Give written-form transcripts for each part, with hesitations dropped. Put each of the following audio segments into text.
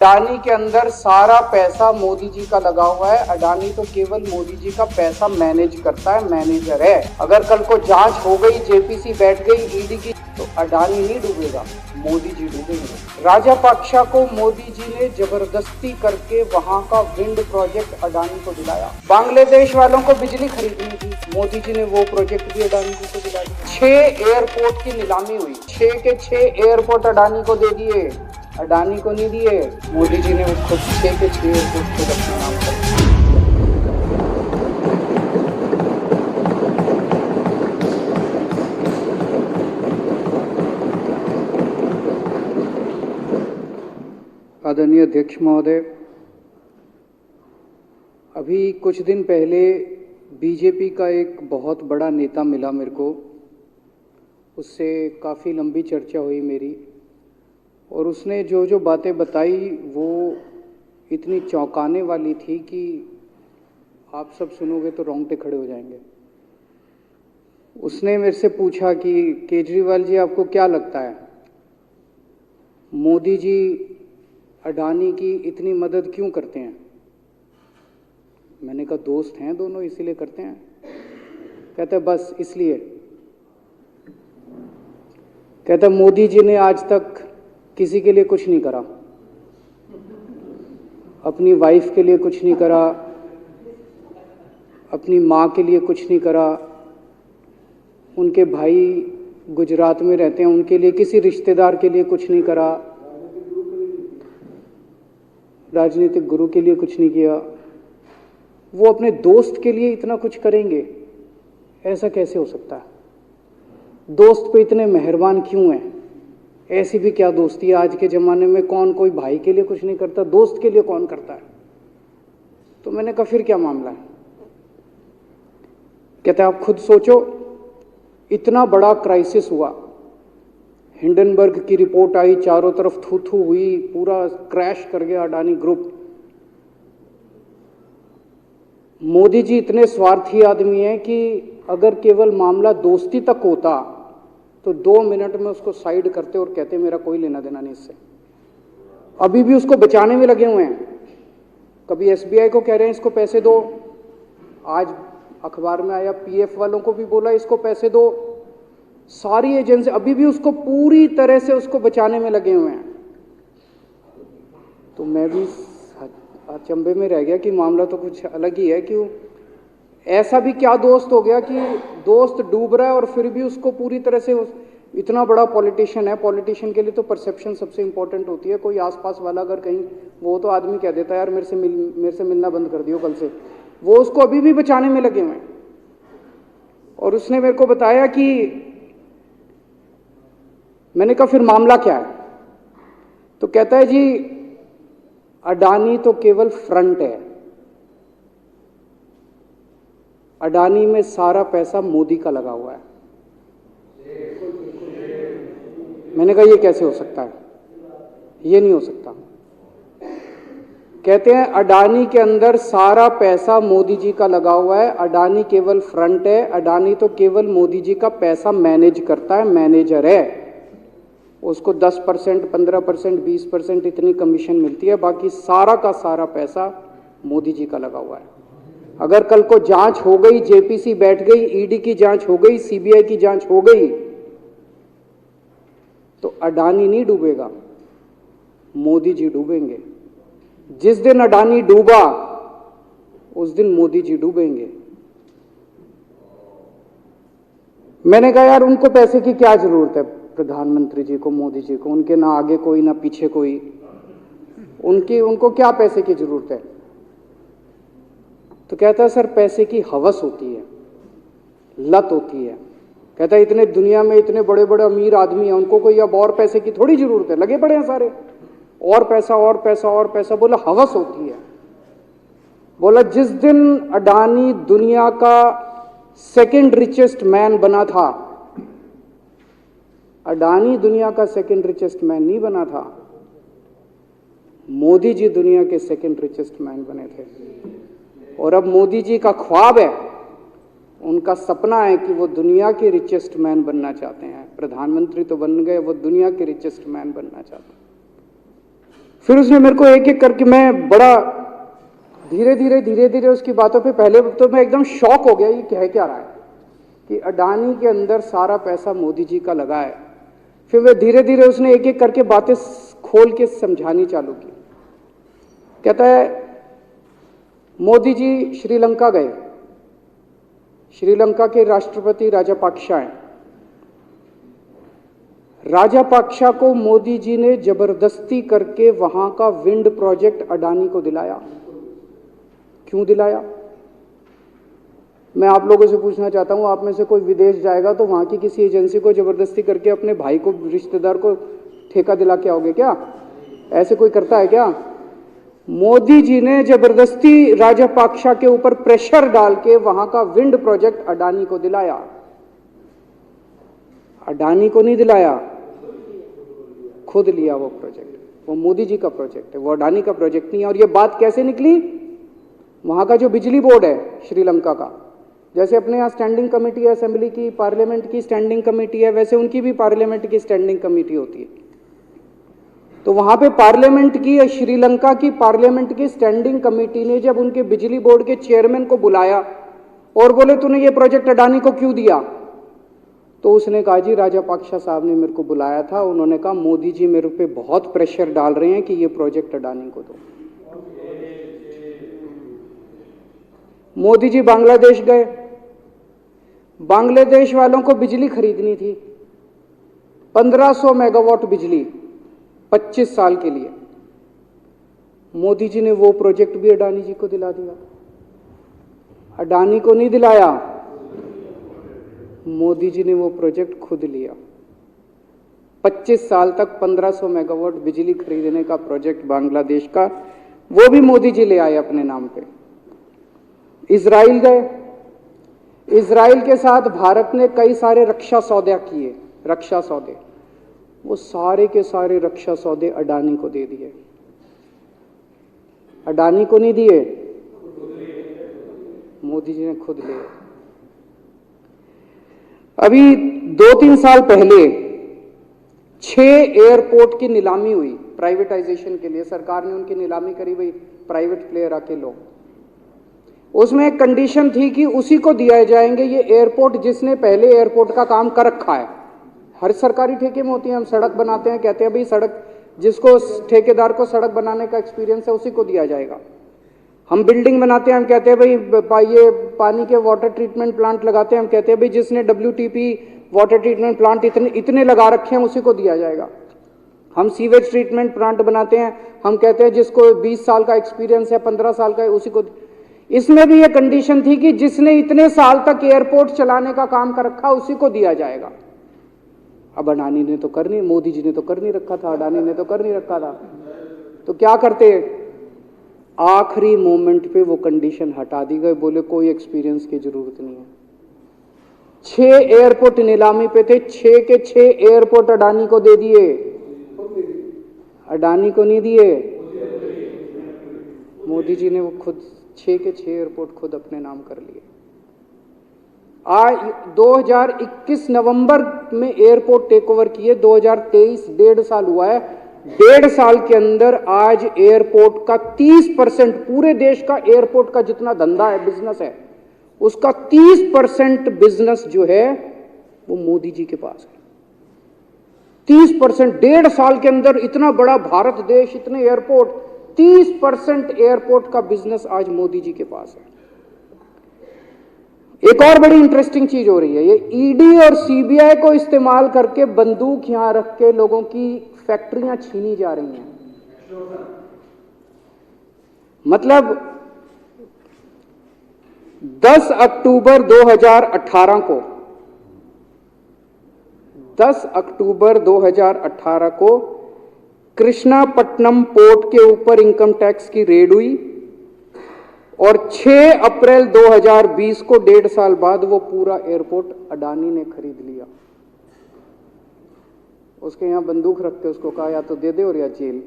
अडानी के अंदर सारा पैसा मोदी जी का लगा हुआ है। अडानी तो केवल मोदी जी का पैसा मैनेज करता है, मैनेजर है। अगर कल को जांच हो गई, जेपीसी बैठ गई ईडी की, तो अडानी नहीं डूबेगा, मोदी जी डूबेंगे। राजापाक्सा को मोदी जी ने जबरदस्ती करके वहां का विंड प्रोजेक्ट अडानी को दिलाया। बांग्लादेश वालों को बिजली खरीदनी थी, मोदी जी ने वो प्रोजेक्ट भी अडानी जी को दिला दिया। 6 एयरपोर्ट की नीलामी हुई, 6 के 6 एयरपोर्ट अडानी को दे दिए, अडानी को नहीं दिए। मोदी जी ने खुद 6 के 6 एयरपोर्ट को अपने नाम कर। आदरणीय अध्यक्ष महोदय, अभी कुछ दिन पहले बीजेपी का एक बहुत बड़ा नेता मिला मेरे को, उससे काफ़ी लंबी चर्चा हुई मेरी, और उसने जो जो बातें बताई वो इतनी चौंकाने वाली थी कि आप सब सुनोगे तो रोंगटे खड़े हो जाएंगे। उसने मेरे से पूछा कि केजरीवाल जी, आपको क्या लगता है मोदी जी अडानी की इतनी मदद क्यों करते हैं? मैंने कहा दोस्त हैं दोनों, इसीलिए करते हैं। कहते बस इसलिए। कहते मोदी जी ने आज तक किसी के लिए कुछ नहीं करा, अपनी वाइफ के लिए कुछ नहीं करा, अपनी माँ के लिए कुछ नहीं करा, उनके भाई गुजरात में रहते हैं उनके लिए, किसी रिश्तेदार के लिए कुछ नहीं करा, राजनीतिक गुरु के लिए कुछ नहीं किया। वो अपने दोस्त के लिए इतना कुछ करेंगे, ऐसा कैसे हो सकता है? दोस्त पे इतने मेहरबान क्यों हैं? ऐसी भी क्या दोस्ती है? आज के ज़माने में कौन कोई भाई के लिए कुछ नहीं करता, दोस्त के लिए कौन करता है? तो मैंने कहा फिर क्या मामला है? कहते आप खुद सोचो, इतना बड़ा क्राइसिस हुआ, हिंडनबर्ग की रिपोर्ट आई, चारों तरफ थू थू हुई, पूरा क्रैश कर गया अडानी ग्रुप। मोदी जी इतने स्वार्थी आदमी हैं कि अगर केवल मामला दोस्ती तक होता तो 2 मिनट में उसको साइड करते और कहते मेरा कोई लेना देना नहीं इससे। अभी भी उसको बचाने में लगे हुए हैं। कभी एसबीआई को कह रहे हैं इसको पैसे दो, आज अखबार में आया पीएफ वालों को भी बोला इसको पैसे दो। सारी एजेंसी अभी भी उसको पूरी तरह से उसको बचाने में लगे हुए हैं। तो मैं भी अचंभे में रह गया कि मामला तो कुछ अलग ही है। क्यों ऐसा भी क्या दोस्त हो गया कि दोस्त डूब रहा है और फिर भी उसको पूरी तरह से इतना बड़ा पॉलिटिशियन है। पॉलिटिशियन के लिए तो परसेप्शन सबसे इंपॉर्टेंट होती है। कोई आसपास वाला अगर कहीं, वो तो आदमी कह देता है यार मेरे से मिलना बंद कर दियो कल से, वो उसको अभी भी बचाने में लगे हुए हैं। और उसने मेरे को बताया कि, मैंने कहा फिर मामला क्या है? तो कहता है जी अडानी तो केवल फ्रंट है, अडानी में सारा पैसा मोदी का लगा हुआ है। मैंने कहा ये कैसे हो सकता है? ये नहीं हो सकता। कहते हैं अडानी के अंदर सारा पैसा मोदी जी का लगा हुआ है, अडानी केवल फ्रंट है, अडानी तो केवल मोदी जी का पैसा मैनेज करता है, मैनेजर है। उसको 10%, 15%, 20% इतनी कमीशन मिलती है, बाकी सारा का सारा पैसा मोदी जी का लगा हुआ है। अगर कल को जांच हो गई, जेपीसी बैठ गई, ईडी की जांच हो गई, सीबीआई की जांच हो गई, तो अडानी नहीं डूबेगा, मोदी जी डूबेंगे। जिस दिन अडानी डूबा उस दिन मोदी जी डूबेंगे। मैंने कहा यार उनको पैसे की क्या जरूरत है? प्रधानमंत्री जी को, मोदी जी को, उनके ना आगे कोई ना पीछे कोई, उनको क्या पैसे की जरूरत है? तो कहता है सर पैसे की हवस होती है, लत होती है। कहता है इतने दुनिया में इतने बड़े बड़े अमीर आदमी हैं, उनको कोई अब और पैसे की थोड़ी जरूरत है, लगे पड़े हैं सारे, और पैसा और पैसा और पैसा। बोला हवस होती है। बोला जिस दिन अडानी दुनिया का सेकंड रिचेस्ट मैन बना था, अडानी दुनिया का सेकंड रिचेस्ट मैन नहीं बना था, मोदी जी दुनिया के सेकंड रिचेस्ट मैन बने थे। और अब मोदी जी का ख्वाब है, उनका सपना है कि वो दुनिया के रिचेस्ट मैन बनना चाहते हैं। प्रधानमंत्री तो बन गए, वो दुनिया के रिचेस्ट मैन बनना चाहते हैं। फिर उसने मेरे को एक एक करके, मैं बड़ा धीरे धीरे उसकी बातों पे, पहले तो मैं एकदम शॉक हो गया, ये कह क्या रहा है कि अडानी के अंदर सारा पैसा मोदी जी का लगा है। फिर वे धीरे धीरे उसने एक एक करके बातें खोल के समझानी चालू की। कहता है मोदी जी श्रीलंका गए, श्रीलंका के राष्ट्रपति राजापाक्सा हैं। राजापाक्सा को मोदी जी ने जबरदस्ती करके वहां का विंड प्रोजेक्ट अडानी को दिलाया। क्यों दिलाया? मैं आप लोगों से पूछना चाहता हूं, आप में से कोई विदेश जाएगा तो वहां की किसी एजेंसी को जबरदस्ती करके अपने भाई को, रिश्तेदार को ठेका दिला के आओगे क्या? ऐसे कोई करता है क्या? मोदी जी ने जबरदस्ती राजापाक्सा के ऊपर प्रेशर डाल के वहां का विंड प्रोजेक्ट अडानी को दिलाया। अडानी को नहीं दिलाया, खुद लिया वो प्रोजेक्ट। वो मोदी जी का प्रोजेक्ट है, वो अडानी का प्रोजेक्ट नहीं है। और ये बात कैसे निकली? वहां का जो बिजली बोर्ड है श्रीलंका का, जैसे अपने यहाँ स्टैंडिंग कमेटी है असेंबली की, पार्लियामेंट की स्टैंडिंग कमेटी है, वैसे उनकी भी पार्लियामेंट की स्टैंडिंग कमेटी होती है। तो वहां पे पार्लियामेंट की, श्रीलंका की पार्लियामेंट की स्टैंडिंग कमेटी ने जब उनके बिजली बोर्ड के चेयरमैन को बुलाया और बोले तूने ये प्रोजेक्ट अडानी को क्यों दिया, तो उसने कहा जी राजापाक्सा साहब ने मेरे को बुलाया था, उन्होंने कहा मोदी जी मेरे पे बहुत प्रेशर डाल रहे हैं कि ये प्रोजेक्ट अडानी को दो। मोदी जी बांग्लादेश गए, बांग्लादेश वालों को बिजली खरीदनी थी, 1500 मेगावाट बिजली 25 साल के लिए। मोदी जी ने वो प्रोजेक्ट भी अडानी जी को दिला दिया। अडानी को नहीं दिलाया, मोदी जी ने वो प्रोजेक्ट खुद लिया। 25 साल तक 1500 मेगावाट बिजली खरीदने का प्रोजेक्ट बांग्लादेश का, वो भी मोदी जी ले आए अपने नाम पे। इजराइल गए, इजराइल के साथ भारत ने कई सारे रक्षा सौदे किए, रक्षा सौदे, वो सारे के सारे रक्षा सौदे अडानी को दे दिए। अडानी को नहीं दिए, मोदी जी ने खुद लिए। अभी 2-3 साल पहले 6 एयरपोर्ट की नीलामी हुई प्राइवेटाइजेशन के लिए, सरकार ने उनकी नीलामी करी, भाई प्राइवेट प्लेयर आके लो। उसमें एक कंडीशन थी कि उसी को दिया जाएंगे ये एयरपोर्ट जिसने पहले एयरपोर्ट का काम कर रखा है। हर सरकारी ठेके में होती है, हम सड़क बनाते हैं, कहते हैं भाई सड़क, जिसको ठेकेदार को सड़क बनाने का एक्सपीरियंस है उसी को दिया जाएगा। हम बिल्डिंग बनाते हैं, हम कहते हैं भाई ये पानी के वाटर ट्रीटमेंट प्लांट लगाते हैं, हम कहते हैं भाई जिसने WTP वाटर ट्रीटमेंट प्लांट इतने लगा रखे हैं उसी को दिया जाएगा। हम सीवेज ट्रीटमेंट प्लांट बनाते हैं, हम कहते हैं जिसको 20 साल का एक्सपीरियंस है, 15 साल का है, उसी को। इसमें भी ये कंडीशन थी कि जिसने इतने साल तक एयरपोर्ट चलाने का काम कर रखा उसी को दिया जाएगा। अब अडानी ने तो कर नहीं, मोदी जी ने तो कर नहीं रखा था, अडानी ने तो कर नहीं रखा था, तो क्या करते? आखिरी मोमेंट पे वो कंडीशन हटा दी गई, बोले कोई एक्सपीरियंस की जरूरत नहीं है। 6 एयरपोर्ट नीलामी पे थे, 6 के 6 एयरपोर्ट अडानी को दे दिए, अडानी को नहीं दिए। मोदी जी ने वो खुद 6 के 6 एयरपोर्ट खुद अपने नाम कर लिए। आज 2021 नवंबर में एयरपोर्ट टेक ओवर किए, 2023 1.5 साल हुआ है। 1.5 साल के अंदर आज एयरपोर्ट का 30%, पूरे देश का एयरपोर्ट का जितना धंधा है, बिजनेस है, उसका 30% बिजनेस जो है वो मोदी जी के पास है। 30%, 1.5 साल के अंदर इतना बड़ा भारत देश, इतने एयरपोर्ट, 30% एयरपोर्ट का बिजनेस आज मोदी जी के पास है। एक और बड़ी इंटरेस्टिंग चीज हो रही है, ये ईडी और सीबीआई को इस्तेमाल करके बंदूक यहां रख के लोगों की फैक्ट्रियां छीनी जा रही हैं। मतलब 10 अक्टूबर 2018 को 10 अक्टूबर 2018 को कृष्णापट्टनम पोर्ट के ऊपर इनकम टैक्स की रेड हुई और 6 अप्रैल 2020 को 1.5 साल बाद वो पूरा एयरपोर्ट अडानी ने खरीद लिया। उसके यहां बंदूक रख के उसको कहा या तो दे दे और या जेल।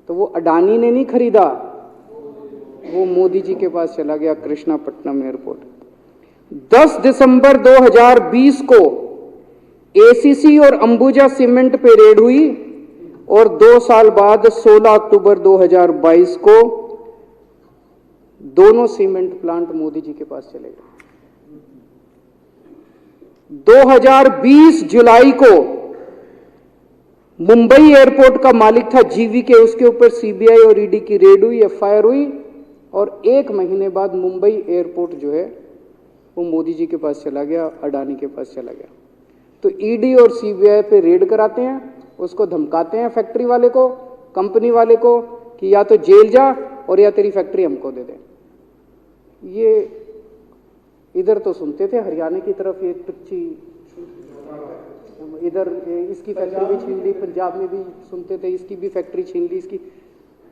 तो वो अडानी ने नहीं खरीदा, वो मोदी जी के पास चला गया कृष्णापट्टनम एयरपोर्ट। 10 दिसंबर 2020 को एसीसी और अंबुजा सीमेंट पे रेड हुई और 2 साल बाद 16 अक्टूबर 2022 को दोनों सीमेंट प्लांट मोदी जी के पास चले गए। 2020 जुलाई को मुंबई एयरपोर्ट का मालिक था जीवीके, उसके ऊपर सीबीआई और ईडी की रेड हुई, एफआईआर हुई, और 1 महीने बाद मुंबई एयरपोर्ट जो है वो मोदी जी के पास चला गया, अडानी के पास चला गया। तो ईडी और सीबीआई पे रेड कराते हैं, उसको धमकाते हैं फैक्ट्री वाले को, कंपनी वाले को, कि या तो जेल जा और या तेरी फैक्ट्री हमको दे दे। ये इधर तो सुनते थे हरियाणा की तरफ, ये टुच्ची, इधर इसकी फैक्ट्री भी छीन ली, पंजाब में भी सुनते थे इसकी भी फैक्ट्री छीन ली, इसकी।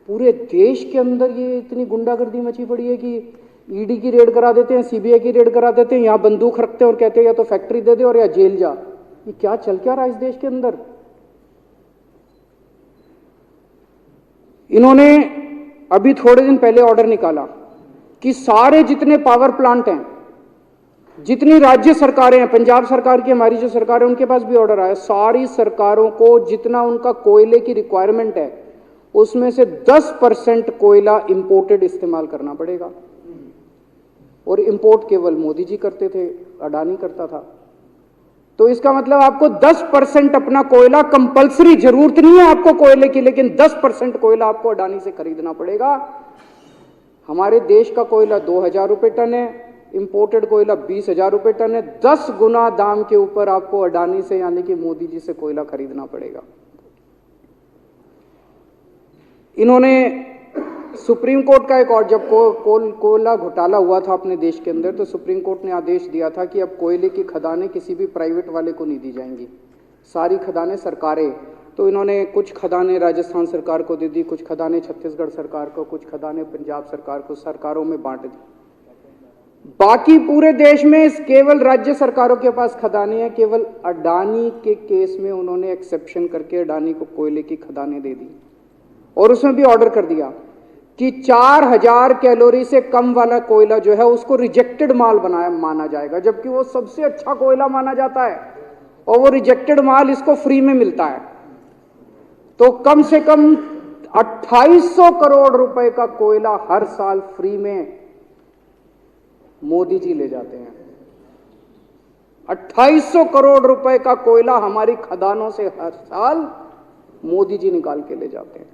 पूरे देश के अंदर ये इतनी गुंडागर्दी मची पड़ी है कि ईडी की रेड करा देते हैं, सीबीआई की रेड करा देते हैं, यहाँ बंदूक रखते हैं और कहते हैं या तो फैक्ट्री दे दे और या जेल जा। ये क्या चल क्या रहा है इस देश के अंदर? इन्होंने अभी थोड़े दिन पहले ऑर्डर निकाला कि सारे जितने पावर प्लांट हैं, जितनी राज्य सरकारें हैं, पंजाब सरकार की, हमारी जो सरकार है, उनके पास भी ऑर्डर आया, सारी सरकारों को जितना उनका कोयले की रिक्वायरमेंट है उसमें से 10% कोयला इंपोर्टेड इस्तेमाल करना पड़ेगा। और इंपोर्ट केवल मोदी जी करते थे, अडानी करता था। तो इसका मतलब आपको 10% अपना कोयला कंपलसरी, जरूरत नहीं है आपको कोयले की, लेकिन 10% कोयला आपको अडानी से खरीदना पड़ेगा। हमारे देश का कोयला 2000 रुपये टन है, इंपोर्टेड कोयला 20,000 रुपये टन है। 10 गुना दाम के ऊपर आपको अडानी से यानी कि मोदी जी से कोयला खरीदना पड़ेगा। इन्होंने सुप्रीम कोर्ट का एक और, जब कोयला घोटाला हुआ था अपने देश के अंदर, तो सुप्रीम कोर्ट ने आदेश दिया था कि अब कोयले की खदानें किसी भी प्राइवेट वाले को नहीं दी जाएंगी, सारी खदानें सरकारें। तो इन्होंने कुछ खदानें राजस्थान सरकार को दे दी, कुछ खदानें छत्तीसगढ़ सरकार को, कुछ खदानें पंजाब सरकार को, सरकारों में बांट दी। बाकी पूरे देश में केवल राज्य सरकारों के पास खदानें हैं। केवल अडानी के केस में उन्होंने एक्सेप्शन करके अडानी को कोयले की खदानें दे दी, और उसमें भी ऑर्डर कर दिया कि 4000 कैलोरी से कम वाला कोयला जो है उसको रिजेक्टेड माल माना जाएगा, जबकि वो सबसे अच्छा कोयला माना जाता है, और वो रिजेक्टेड माल इसको फ्री में मिलता है। तो कम से कम 2800 करोड़ रुपए का कोयला हर साल फ्री में मोदी जी ले जाते हैं। 2800 करोड़ रुपए का कोयला हमारी खदानों से हर साल मोदी जी निकाल के ले जाते हैं।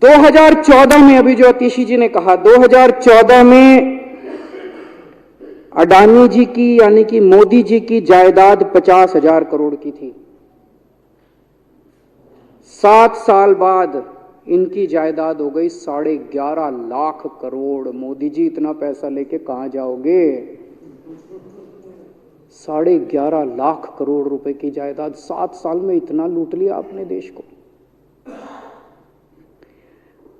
2014 में, अभी जो अतिशी जी ने कहा, 2014 में अडानी जी की यानी कि मोदी जी की जायदाद 50,000 करोड़ की थी। 7 साल बाद इनकी जायदाद हो गई 11.5 लाख करोड़। मोदी जी इतना पैसा लेके कहां जाओगे? 11.5 लाख करोड़ रुपए की जायदाद, 7 साल में इतना लूट लिया आपने देश को।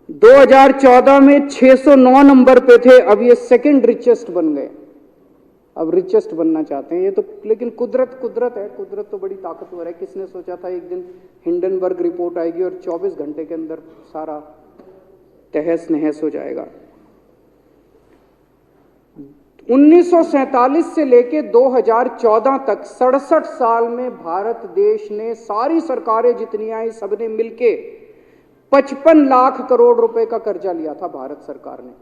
2014 में 609 नंबर पे थे, अब ये सेकंड रिचेस्ट बन गए, अब रिचेस्ट बनना चाहते हैं। ये तो लेकिन कुदरत है, कुदरत तो बड़ी ताकतवर है। किसने सोचा था एक दिन हिंडनबर्ग रिपोर्ट आएगी और 24 घंटे के अंदर सारा तहस नहस हो जाएगा। 1947 से लेके 2014 तक 67 साल में भारत देश ने, सारी सरकारें जितनी आई सबने मिलके 55 लाख करोड़ रुपए का कर्जा लिया था भारत सरकार ने।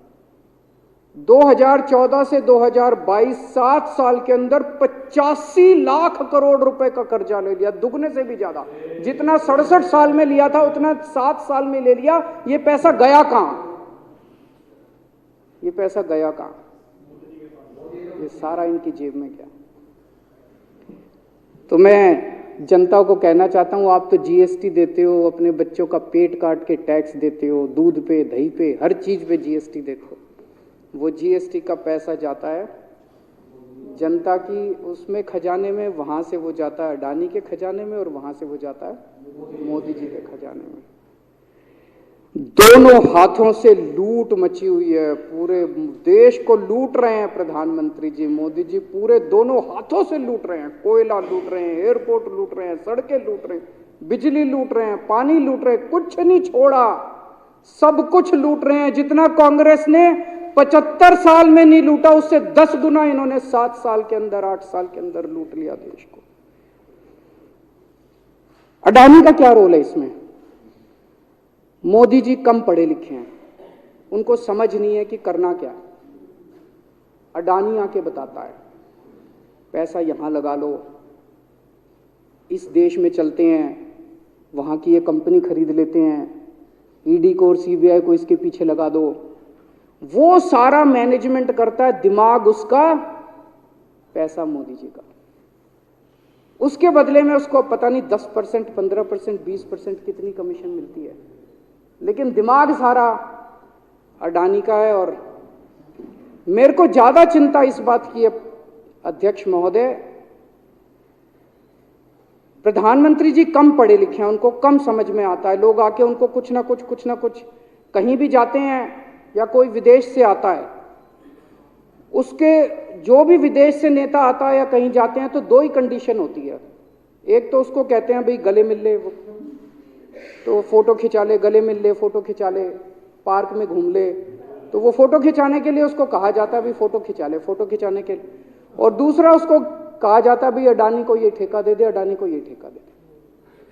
2014 से 2022 7 साल के अंदर 85 लाख करोड़ रुपए का कर्जा ले लिया, दुगने से भी ज्यादा। जितना 67 साल में लिया था उतना 7 साल में ले लिया। ये पैसा गया कहां? ये पैसा गया कहां? ये सारा इनकी जेब में गया। तो मैं जनता को कहना चाहता हूं, आप तो जीएसटी देते हो, अपने बच्चों का पेट काट के टैक्स देते हो, दूध पे, दही पे, हर चीज पे जीएसटी देखो। वो जीएसटी का पैसा जाता है जनता की उसमें खजाने में, वहां से वो जाता है अडानी के खजाने में, और वहां से वो जाता है मोदी जी के खजाने में। दोनों हाथों से लूट मची हुई है, पूरे देश को लूट रहे हैं प्रधानमंत्री जी, मोदी जी पूरे दोनों हाथों से लूट रहे हैं। कोयला लूट रहे हैं, एयरपोर्ट लूट रहे हैं, सड़कें लूट रहे हैं, बिजली लूट रहे हैं, पानी लूट रहे हैं, कुछ नहीं छोड़ा, सब कुछ लूट रहे हैं। जितना कांग्रेस ने 75 साल में नहीं लूटा, उससे 10 गुना इन्होंने 7 साल के अंदर, 8 साल के अंदर लूट लिया देश को। अडानी का क्या रोल है इसमें? मोदी जी कम पढ़े लिखे हैं, उनको समझ नहीं है कि करना क्या है। अडानी आके बताता है पैसा यहां लगा लो, इस देश में चलते हैं, वहां की ये कंपनी खरीद लेते हैं, ईडी को और सीबीआई को इसके पीछे लगा दो। वो सारा मैनेजमेंट करता है, दिमाग उसका, पैसा मोदी जी का। उसके बदले में उसको पता नहीं 10%, 15%, 20% कितनी कमीशन मिलती है, लेकिन दिमाग सारा अडानी का है। और मेरे को ज्यादा चिंता इस बात की है अध्यक्ष महोदय, प्रधानमंत्री जी कम पढ़े लिखे हैं, उनको कम समझ में आता है। लोग आके उनको कुछ ना कुछ कहीं भी जाते हैं या कोई विदेश से आता है, उसके जो भी विदेश से नेता आता है या कहीं जाते हैं तो दो ही कंडीशन होती है। एक तो उसको कहते हैं भाई गले मिल ले तो फोटो खिंचा ले, गले मिल ले फोटो खिंचा ले, पार्क में घूम ले, तो वो फोटो खिंचाने के लिए उसको कहा जाता है भाई फोटो खिंचा ले, फोटो खिंचाने के लिए। और दूसरा उसको कहा जाता है भाई अडानी को ये ठेका दे दे, अडानी को ये ठेका दे दे।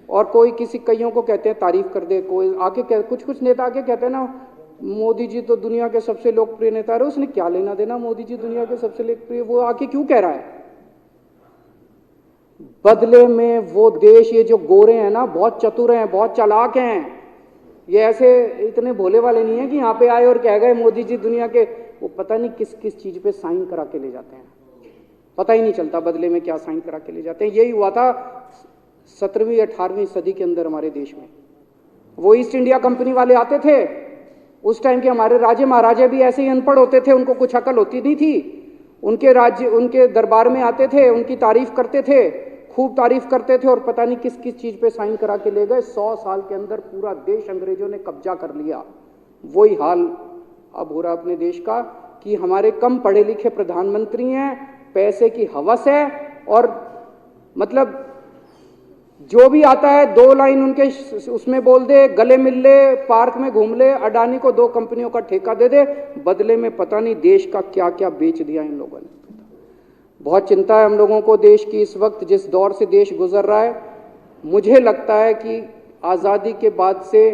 और कोई किसी कईयों को कहते हैं तारीफ कर दे, कोई आके कुछ नेता आके कहते हैं ना मोदी जी तो दुनिया के सबसे लोकप्रिय नेता है। उसने क्या लेना देना मोदी जी दुनिया के सबसे लोकप्रिय, वो आके क्यों कह रहा है? बदले में वो देश, ये जो गोरे हैं ना, बहुत चतुर हैं, बहुत चालाक हैं, ये ऐसे इतने भोले वाले नहीं है कि यहाँ पे आए और कह गए मोदी जी दुनिया के, वो पता नहीं किस किस चीज पे साइन करा के ले जाते हैं, पता ही नहीं चलता बदले में क्या साइन करा के ले जाते हैं। यही हुआ था 17वीं 18वीं सदी के अंदर हमारे देश में। वो ईस्ट इंडिया कंपनी वाले आते थे, उस टाइम के हमारे राजे महाराजे भी ऐसे ही अनपढ़ होते थे, उनको कुछ अकल होती नहीं थी। उनके राज्य, उनके दरबार में आते थे, उनकी तारीफ करते थे, खूब तारीफ करते थे, और पता नहीं किस किस चीज पे साइन करा के ले गए। 100 साल के अंदर पूरा देश अंग्रेजों ने कब्जा कर लिया। वही हाल अब हो रहा अपने देश का कि हमारे कम पढ़े लिखे प्रधानमंत्री हैं, पैसे की हवस है, और मतलब जो भी आता है 2 लाइन उनके उसमें बोल दे, गले मिल ले, पार्क में घूम ले, अडानी को 2 कंपनियों का ठेका दे दे, बदले में पता नहीं देश का क्या क्या बेच दिया इन लोगों ने। बहुत चिंता है हम लोगों को देश की इस वक्त, जिस दौर से देश गुजर रहा है। मुझे लगता है कि आज़ादी के बाद से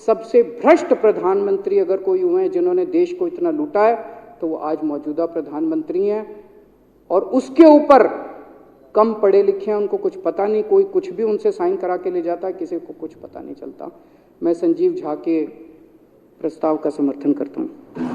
सबसे भ्रष्ट प्रधानमंत्री अगर कोई हुए हैं जिन्होंने देश को इतना लूटा है, तो वो आज मौजूदा प्रधानमंत्री हैं। और उसके ऊपर कम पढ़े लिखे हैं, उनको कुछ पता नहीं, कोई कुछ भी उनसे साइन करा के ले जाता है, किसी को कुछ पता नहीं चलता। मैं संजीव झा के प्रस्ताव का समर्थन करता हूँ।